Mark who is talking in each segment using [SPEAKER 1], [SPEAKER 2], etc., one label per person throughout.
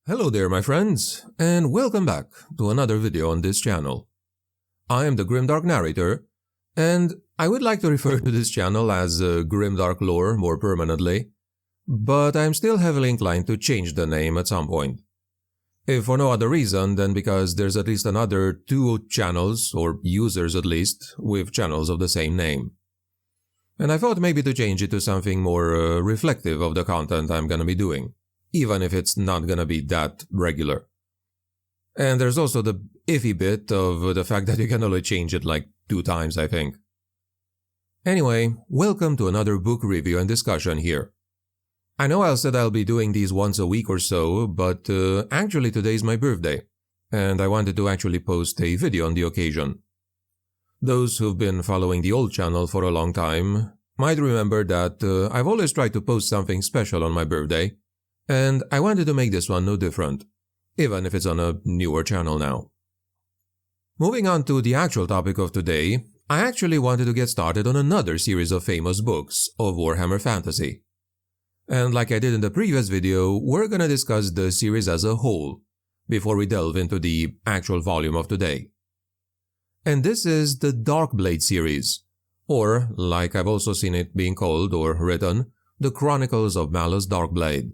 [SPEAKER 1] Hello there my friends, and welcome back to another video on this channel. I am the Grimdark narrator, and I would like to refer to this channel as Grimdark Lore more permanently, but I am still heavily inclined to change the name at some point. If for no other reason than because there's at least another 2 channels, or users at least, with channels of the same name. And I thought maybe to change it to something more reflective of the content I'm gonna be doing, even if it's not gonna be that regular. And there's also the iffy bit of the fact that you can only change it like 2 times, I think. Anyway, welcome to another book review and discussion here. I know I said I'll be doing these once a week or so, but actually today's my birthday, and I wanted to actually post a video on the occasion. Those who've been following the old channel for a long time might remember that I've always tried to post something special on my birthday, and I wanted to make this one no different, even if it's on a newer channel now. Moving on to the actual topic of today, I actually wanted to get started on another series of famous books of Warhammer Fantasy. And like I did in the previous video, we're gonna discuss the series as a whole, before we delve into the actual volume of today. And this is the Darkblade series, or, like I've also seen it being called or written, the Chronicles of Malus Darkblade.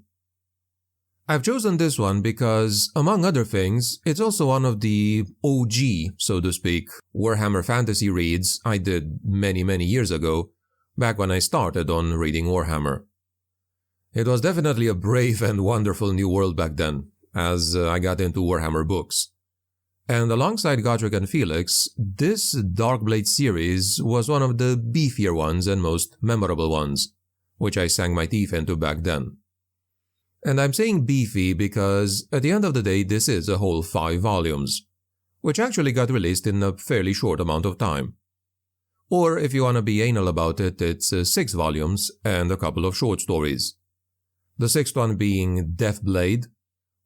[SPEAKER 1] I've chosen this one because, among other things, it's also one of the OG, so to speak, Warhammer Fantasy reads I did many years ago, back when I started on reading Warhammer. It was definitely a brave and wonderful new world back then, as I got into Warhammer books. And alongside Gotrek and Felix, this Darkblade series was one of the beefier ones and most memorable ones, which I sank my teeth into back then. And I'm saying beefy because, at the end of the day, this is a whole 5 volumes, which actually got released in a fairly short amount of time. Or, if you want to be anal about it, it's 6 volumes and a couple of short stories. The 6th one being Deathblade,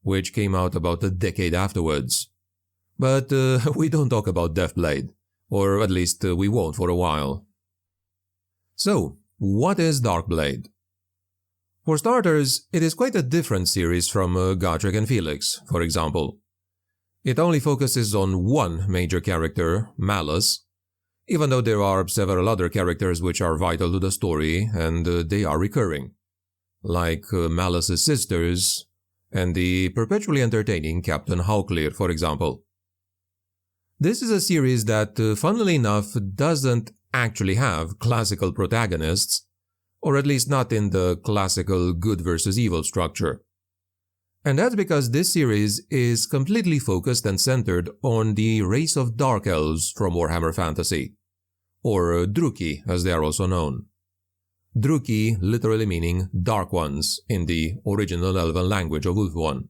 [SPEAKER 1] which came out about a decade afterwards. But we don't talk about Deathblade, or at least we won't for a while. So, what is Darkblade? For starters, it is quite a different series from Gotrek and Felix, for example. It only focuses on one major character, Malus, even though there are several other characters which are vital to the story and they are recurring, like Malus's sisters and the perpetually entertaining Captain Hawklear, for example. This is a series that, funnily enough, doesn't actually have classical protagonists, or at least not in the classical good versus evil structure. And that's because this series is completely focused and centered on the race of Dark Elves from Warhammer Fantasy, or Druchii as they are also known. Druchii literally meaning Dark Ones in the original Elven language of Ulthuan.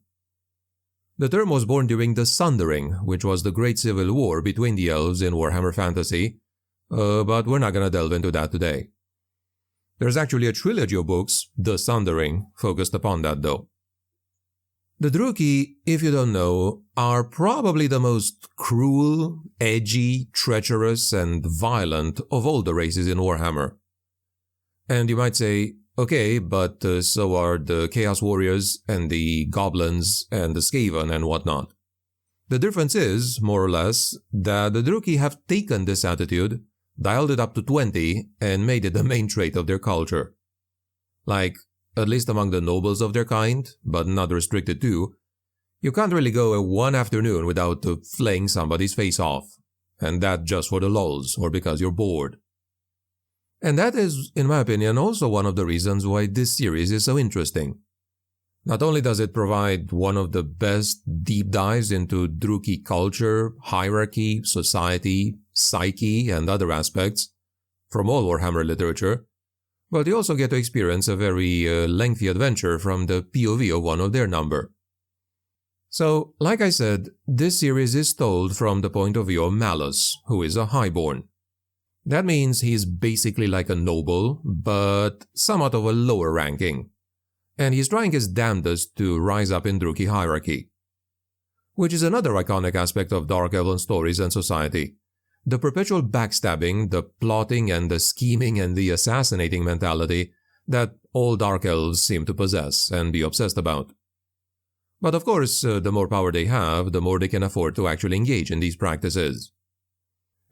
[SPEAKER 1] The term was born during the Sundering, which was the great civil war between the elves in Warhammer Fantasy, but we're not gonna delve into that today. There's actually a trilogy of books, The Sundering, focused upon that though. The Druchii, if you don't know, are probably the most cruel, edgy, treacherous, and violent of all the races in Warhammer. And you might say, okay, but so are the Chaos Warriors and the Goblins and the Skaven and whatnot. The difference is, more or less, that the Druchii have taken this attitude, dialed it up to 20, and made it the main trait of their culture. Like, at least among the nobles of their kind, but not restricted to, you can't really go one afternoon without flaying somebody's face off, and that just for the lulz or because you're bored. And that is, in my opinion, also one of the reasons why this series is so interesting. Not only does it provide one of the best deep dives into Druchii culture, hierarchy, society, psyche, and other aspects from all Warhammer literature, but you also get to experience a very lengthy adventure from the POV of one of their number. So, like I said, this series is told from the point of view of Malus, who is a highborn. That means he's basically like a noble, but somewhat of a lower ranking, and he's trying his damnedest to rise up in Druchii hierarchy. Which is another iconic aspect of Dark Elven stories and society. The perpetual backstabbing, the plotting and the scheming and the assassinating mentality that all Dark Elves seem to possess and be obsessed about. But of course, the more power they have, the more they can afford to actually engage in these practices.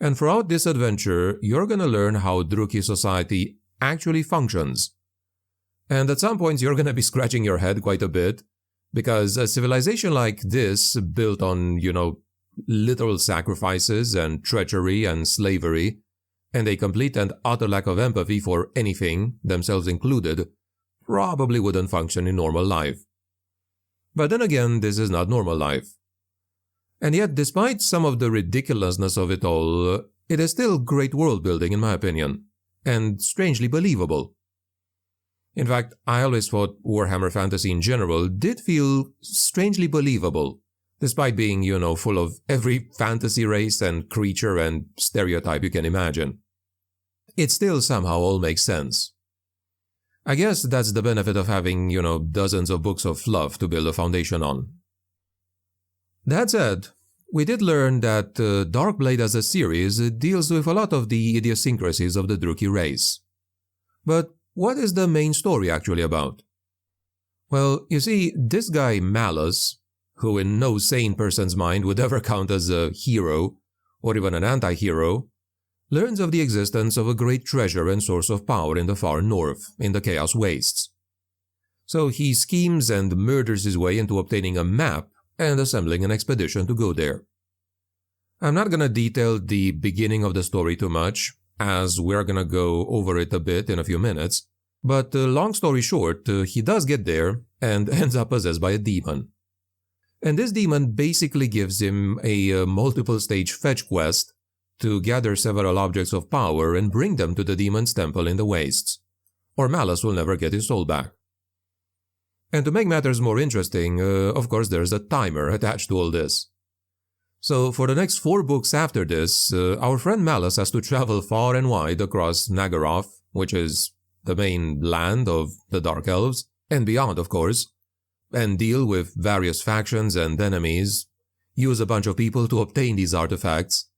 [SPEAKER 1] And throughout this adventure, you're gonna learn how Druchii society actually functions. And at some points, you're gonna be scratching your head quite a bit, because a civilization like this, built on, literal sacrifices and treachery and slavery, and a complete and utter lack of empathy for anything, themselves included, probably wouldn't function in normal life. But then again, this is not normal life. And yet, despite some of the ridiculousness of it all, it is still great world building in my opinion, and strangely believable. In fact, I always thought Warhammer Fantasy in general did feel strangely believable, despite being, full of every fantasy race and creature and stereotype you can imagine. It still somehow all makes sense. I guess that's the benefit of having, dozens of books of fluff to build a foundation on. That said, we did learn that Darkblade as a series deals with a lot of the idiosyncrasies of the Druchii race. But what is the main story actually about? Well, you see, this guy Malus, who in no sane person's mind would ever count as a hero, or even an anti-hero, learns of the existence of a great treasure and source of power in the far north, in the Chaos Wastes. So he schemes and murders his way into obtaining a map and assembling an expedition to go there. I'm not gonna detail the beginning of the story too much, as we're gonna go over it a bit in a few minutes, but long story short, he does get there and ends up possessed by a demon. And this demon basically gives him a multiple-stage fetch quest to gather several objects of power and bring them to the demon's temple in the wastes, or Malus will never get his soul back. And to make matters more interesting, of course there's a timer attached to all this. So for the next 4 books after this, our friend Malus has to travel far and wide across Nagaroth, which is the main land of the Dark Elves, and beyond of course, and deal with various factions and enemies, use a bunch of people to obtain these artifacts.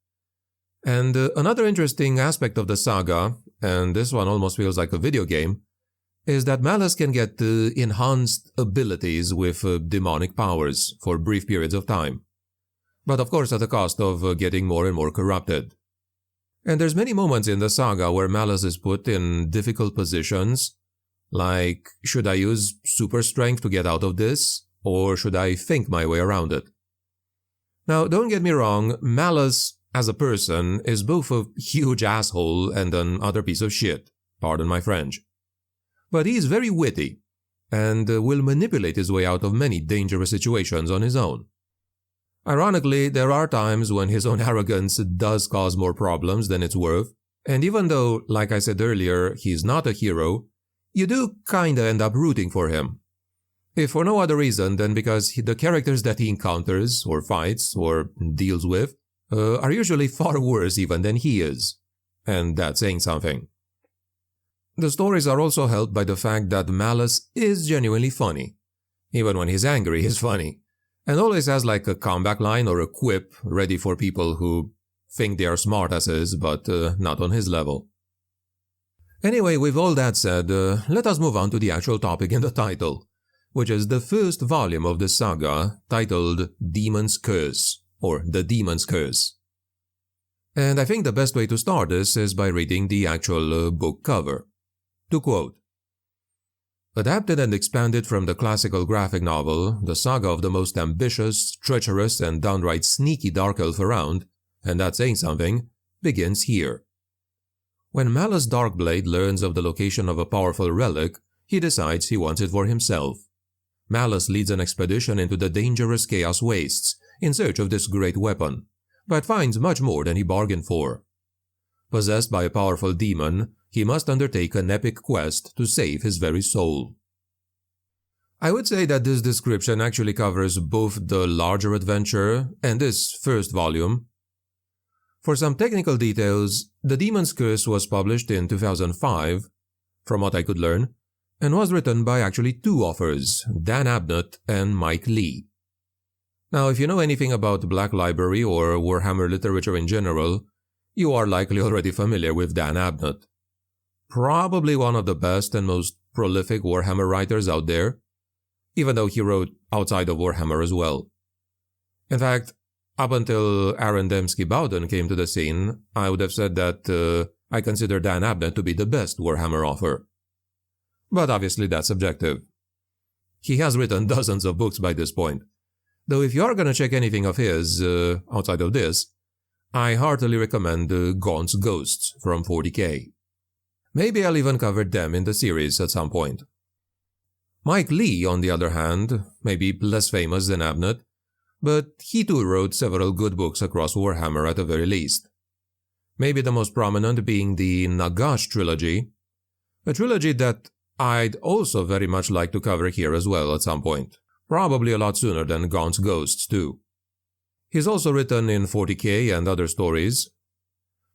[SPEAKER 1] And another interesting aspect of the saga, and this one almost feels like a video game, is that Malus can get enhanced abilities with demonic powers for brief periods of time. But of course at the cost of getting more and more corrupted. And there's many moments in the saga where Malus is put in difficult positions, like, should I use super strength to get out of this, or should I think my way around it? Now, don't get me wrong, Malus, as a person, is both a huge asshole and an utter piece of shit, pardon my French. But he is very witty, and will manipulate his way out of many dangerous situations on his own. Ironically, there are times when his own arrogance does cause more problems than it's worth, and even though, like I said earlier, he's not a hero, you do kinda end up rooting for him. If for no other reason than because the characters that he encounters, or fights, or deals with, are usually far worse even than he is. And that's saying something. The stories are also helped by the fact that Malus is genuinely funny. Even when he's angry, he's funny. And always has like a comeback line or a quip ready for people who think they are smartasses, but not on his level. Anyway, with all that said, let us move on to the actual topic in the title, which is the first volume of the saga titled Demon's Curse, or The Demon's Curse. And I think the best way to start this is by reading the actual book cover. To quote, "Adapted and expanded from the classical graphic novel, the saga of the most ambitious, treacherous, and downright sneaky dark elf around, and that's saying something, begins here. When Malus Darkblade learns of the location of a powerful relic, he decides he wants it for himself. Malus leads an expedition into the dangerous Chaos Wastes in search of this great weapon, but finds much more than he bargained for. Possessed by a powerful demon, he must undertake an epic quest to save his very soul." I would say that this description actually covers both the larger adventure and this first volume. For some technical details, The Demon's Curse was published in 2005, from what I could learn, and was written by actually 2 authors, Dan Abnett and Mike Lee. Now, if you know anything about Black Library or Warhammer literature in general, you are likely already familiar with Dan Abnett. Probably one of the best and most prolific Warhammer writers out there. even though he wrote outside of Warhammer as well. In fact, up until Aaron Dembski-Bowden came to the scene, I would have said that I consider Dan Abnett to be the best Warhammer author. But obviously that's subjective. He has written dozens of books by this point, though if you are going to check anything of his outside of this, I heartily recommend Gaunt's Ghosts from 40k. Maybe I'll even cover them in the series at some point. Mike Lee, on the other hand, may be less famous than Abnett, but he too wrote several good books across Warhammer at the very least. Maybe the most prominent being the Nagash trilogy, a trilogy that I'd also very much like to cover here as well at some point, probably a lot sooner than Gaunt's Ghosts too. He's also written in 40k and other stories.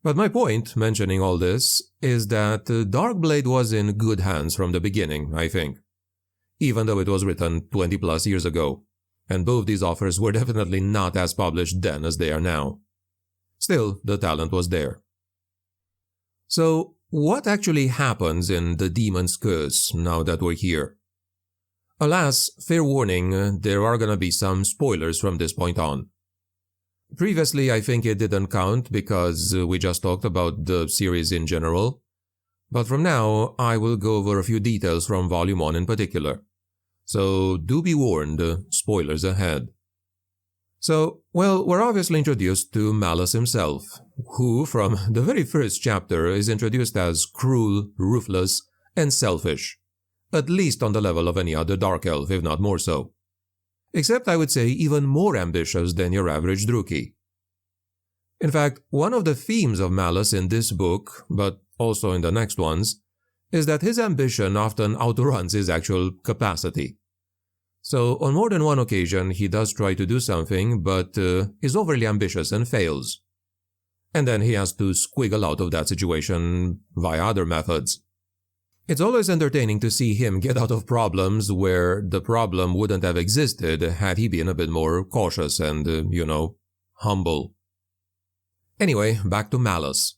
[SPEAKER 1] But my point, mentioning all this, is that Darkblade was in good hands from the beginning, I think, even though it was written 20 plus years ago, and both these authors were definitely not as published then as they are now. Still, the talent was there. So, what actually happens in The Demon's Curse now that we're here? Alas, fair warning, there are gonna be some spoilers from this point on. Previously, I think it didn't count because we just talked about the series in general, but from now, I will go over a few details from Volume 1 in particular. So do be warned, spoilers ahead. So, well, we're obviously introduced to Malus himself, who, from the very first chapter, is introduced as cruel, ruthless, and selfish, at least on the level of any other Dark Elf, if not more so. Except I would say even more ambitious than your average Druchii. In fact, one of the themes of Malus in this book, but also in the next ones, is that his ambition often outruns his actual capacity. So on more than one occasion he does try to do something, but is overly ambitious and fails. And then he has to squiggle out of that situation via other methods. It's always entertaining to see him get out of problems where the problem wouldn't have existed had he been a bit more cautious and, humble. Anyway, back to Malus.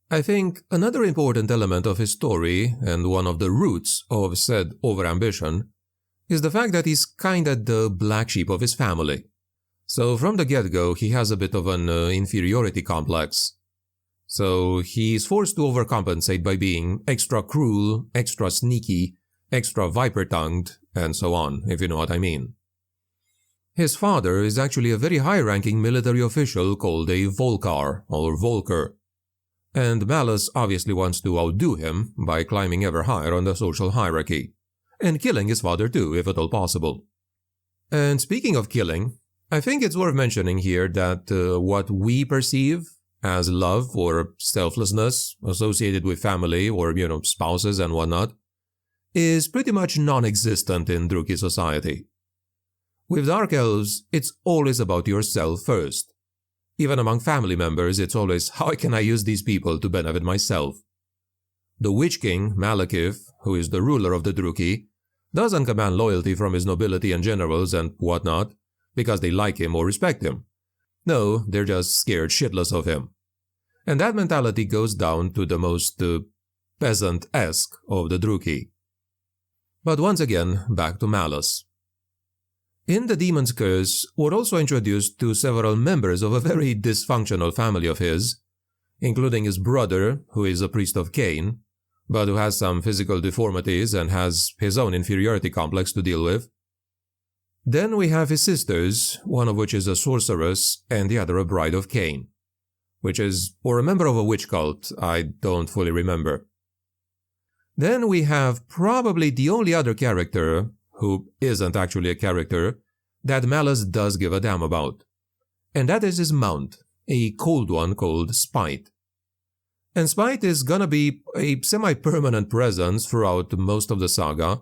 [SPEAKER 1] I think another important element of his story, and one of the roots of said overambition, is the fact that he's kinda the black sheep of his family. So from the get-go, he has a bit of an inferiority complex. So he's forced to overcompensate by being extra cruel, extra sneaky, extra viper-tongued, and so on, if you know what I mean. His father is actually a very high-ranking military official called a Volkar, or Volker. And Malus obviously wants to outdo him by climbing ever higher on the social hierarchy, and killing his father too, if at all possible. And speaking of killing, I think it's worth mentioning here that what we perceive as love or selflessness associated with family or, spouses and whatnot, is pretty much non-existent in Druchii society. With Dark Elves, it's always about yourself first. Even among family members, it's always, how can I use these people to benefit myself? The Witch King, Malekith, who is the ruler of the Druchii, doesn't command loyalty from his nobility and generals and whatnot, because they like him or respect him. No, they're just scared shitless of him. And that mentality goes down to the most peasant-esque of the Druchii. But once again, back to Malus. In The Demon's Curse, we're also introduced to several members of a very dysfunctional family of his, including his brother, who is a priest of Cain, but who has some physical deformities and has his own inferiority complex to deal with. Then we have his sisters, one of which is a sorceress and the other a bride of Cain, which is, or a member of a witch cult, I don't fully remember. Then we have probably the only other character, who isn't actually a character, that Malus does give a damn about. And that is his mount, a cold one called Spite. And Spite is gonna be a semi-permanent presence throughout most of the saga.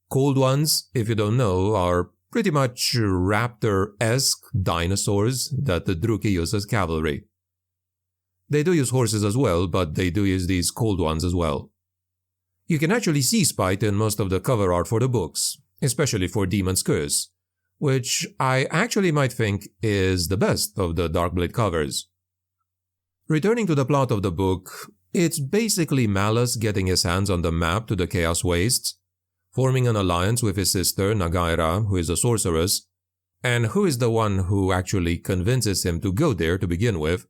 [SPEAKER 1] Cold ones, if you don't know, are pretty much raptor-esque dinosaurs that the Druchii use as cavalry. They do use horses as well, but they do use these cold ones as well. You can actually see Spite in most of the cover art for the books, especially for Demon's Curse, which I actually might think is the best of the Darkblade covers. Returning to the plot of the book, it's basically Malus getting his hands on the map to the Chaos Wastes, forming an alliance with his sister Nagaira, who is a sorceress, and who is the one who actually convinces him to go there to begin with.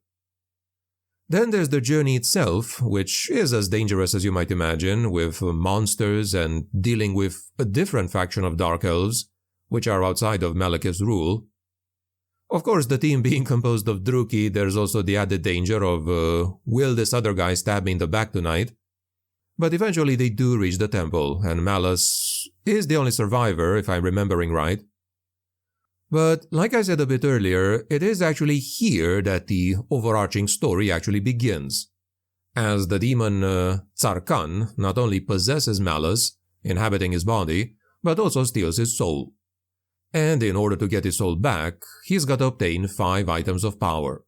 [SPEAKER 1] Then there's the journey itself, which is as dangerous as you might imagine, with monsters and dealing with a different faction of Dark Elves, which are outside of Malekith's rule. Of course, the team being composed of Druki, there's also the added danger of, will this other guy stab me in the back tonight? But eventually they do reach the temple, and Malus is the only survivor, if I'm remembering right. But, like I said a bit earlier, it is actually here that the overarching story actually begins, as the demon Tsarkan not only possesses Malus, inhabiting his body, but also steals his soul. And in order to get his soul back, he's got to obtain 5 items of power.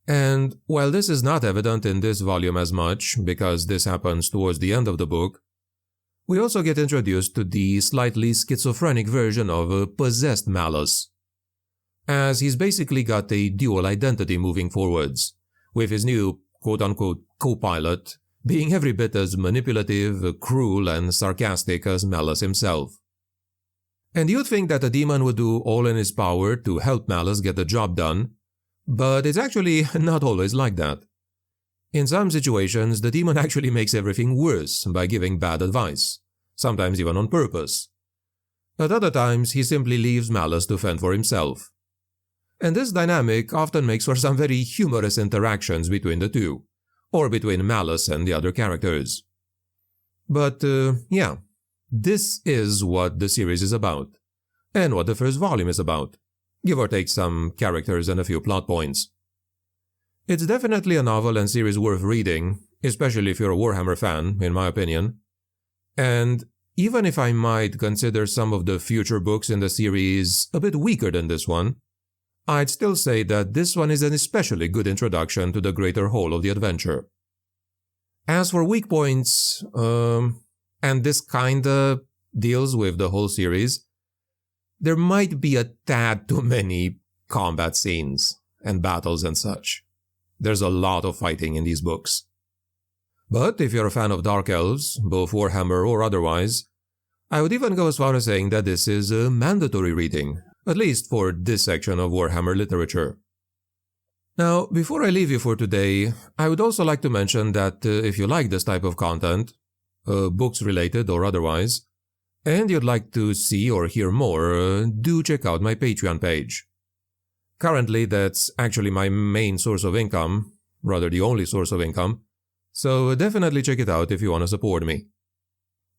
[SPEAKER 1] And while this is not evident in this volume as much, because this happens towards the end of the book, we also get introduced to the slightly schizophrenic version of possessed Malus, as he's basically got a dual identity moving forwards, with his new quote-unquote co-pilot being every bit as manipulative, cruel, and sarcastic as Malus himself. And you'd think that the demon would do all in his power to help Malus get the job done, but it's actually not always like that. In some situations, the demon actually makes everything worse by giving bad advice, sometimes even on purpose. At other times, he simply leaves Malus to fend for himself. And this dynamic often makes for some very humorous interactions between the two, or between Malus and the other characters. But, yeah, this is what the series is about, and what the first volume is about, give or take some characters and a few plot points. It's definitely a novel and series worth reading, especially if you're a Warhammer fan, in my opinion. And even if I might consider some of the future books in the series a bit weaker than this one, I'd still say that this one is an especially good introduction to the greater whole of the adventure. As for weak points, and this kinda deals with the whole series, there might be a tad too many combat scenes and battles and such. There's a lot of fighting in these books. But if you're a fan of Dark Elves, both Warhammer or otherwise, I would even go as far as saying that this is a mandatory reading, at least for this section of Warhammer literature. Now, before I leave you for today, I would also like to mention that if you like this type of content, books related or otherwise, and you'd like to see or hear more, do check out my Patreon page. Currently, that's actually my main source of income, rather the only source of income, so definitely check it out if you want to support me.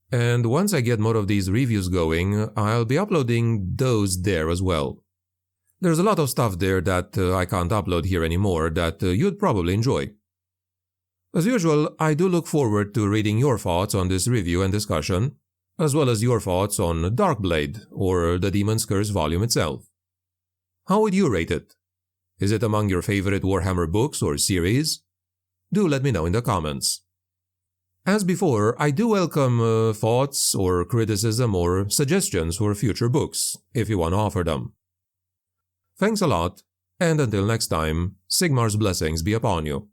[SPEAKER 1] And once I get more of these reviews going, I'll be uploading those there as well. There's a lot of stuff there that I can't upload here anymore that you'd probably enjoy. As usual, I do look forward to reading your thoughts on this review and discussion, as well as your thoughts on Darkblade or the Demon's Curse volume itself. How would you rate it? Is it among your favorite Warhammer books or series? Do let me know in the comments. As before, I do welcome thoughts or criticism or suggestions for future books, if you want to offer them. Thanks a lot, and until next time, Sigmar's blessings be upon you.